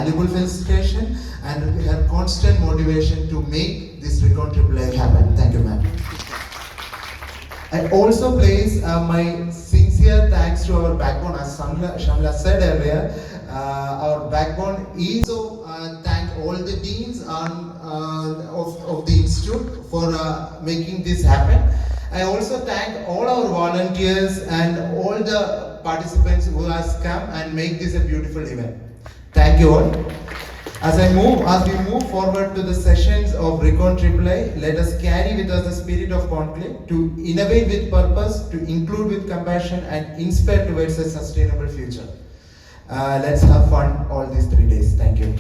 valuable felicitation and her constant motivation to make this ReCon AAA happen. Thank you, ma'am. I also place my sincere thanks to our backbone, as Shamla said earlier. Our backbone is so thank all the deans of the institute for making this happen. I also thank all our volunteers and all the participants who has come and make this a beautiful event. Thank you all. As we move forward to the sessions of ReCon AAA, let us carry with us the spirit of Conclave to innovate with purpose, to include with compassion, and inspire towards a sustainable future. Let's have fun all these 3 days. Thank you.